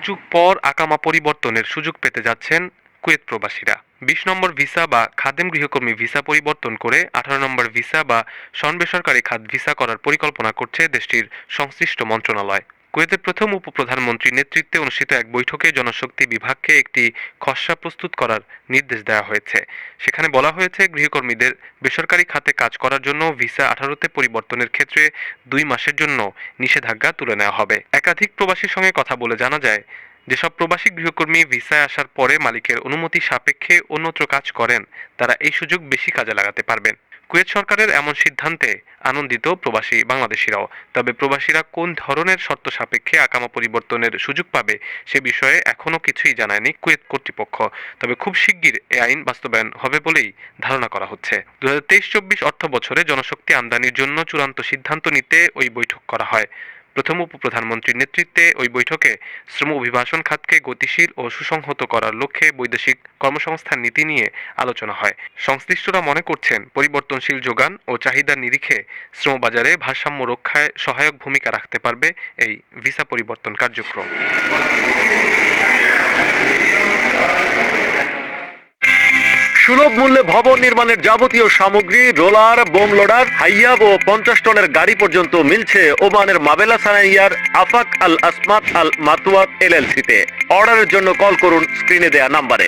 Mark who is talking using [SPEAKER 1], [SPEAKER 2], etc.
[SPEAKER 1] যুগ পর আকামা পরিবর্তনের সুযোগ পেতে যাচ্ছেন কুয়েত প্রবাসীরা। ২০ নম্বর ভিসা বা খাদেম গৃহকর্মী ভিসা পরিবর্তন করে ১৮ নম্বর ভিসা বা বেসরকারি খাত ভিসা করার পরিকল্পনা করছে দেশটির সংশ্লিষ্ট মন্ত্রণালয়। কুয়েতের প্রথম উপপ্রধানমন্ত্রীর নেতৃত্বে অনুষ্ঠিত এক বৈঠকে জনশক্তি বিভাগকে একটি খসড়া প্রস্তুত করার নির্দেশ দেওয়া হয়েছে। সেখানে বলা হয়েছে, গৃহকর্মীদের বেসরকারি খাতে কাজ করার জন্য ভিসা ১৮তে পরিবর্তনের ক্ষেত্রে ২ মাসের জন্য নিষেধাজ্ঞা তুলে নেওয়া হবে। একাধিক প্রবাসীর সঙ্গে কথা বলে জানা যায়, যেসব প্রবাসী গৃহকর্মী ভিসায় আসার পরে মালিকের অনুমতি সাপেক্ষে অন্যত্র কাজ করেন, তারা এই সুযোগ বেশি কাজে লাগাতে পারবেন। কুয়েত সরকারের এমন সিদ্ধান্তে আনন্দিত প্রবাসী বাংলাদেশিরাও। তবে প্রবাসীরা কোন ধরনের শর্ত সাপেক্ষে আকামা পরিবর্তনের সুযোগ পাবে সে বিষয়ে এখনও কিছুই জানায়নি কুয়েত কর্তৃপক্ষ। তবে খুব শিগগির এ আইন বাস্তবায়ন হবে বলেই ধারণা করা হচ্ছে। ২০২৩-২৪ অর্থ বছরে জনশক্তি আমদানির জন্য চূড়ান্ত সিদ্ধান্ত নিতে ওই বৈঠক করা হয়। প্রথম উপপ্রধানমন্ত্রীর নেতৃত্বে ওই বৈঠকে শ্রম অভিবাসন খাতকে গতিশীল ও সুসংহত করার লক্ষ্যে বৈদেশিক কর্মসংস্থান নীতি নিয়ে আলোচনা হয়। সংশ্লিষ্টরা মনে করছেন, পরিবর্তনশীল যোগান ও চাহিদার নিরিখে শ্রমবাজারে ভারসাম্য রক্ষায় সহায়ক ভূমিকা রাখতে পারবে এই ভিসা পরিবর্তন কার্যক্রম।
[SPEAKER 2] সুলভ মূল্যে ভবন নির্মাণের যাবতীয় সামগ্রী, রোলার, বোম লোডার, হাইয়াব ও 50 টনের গাড়ি পর্যন্ত মিলছে ওমানের মাবেলা সানাইয়ার আফাক আল আসমাত আল মাতুয়াত LLC তে। অর্ডারের জন্য কল করুন স্ক্রিনে দেয়া নাম্বারে।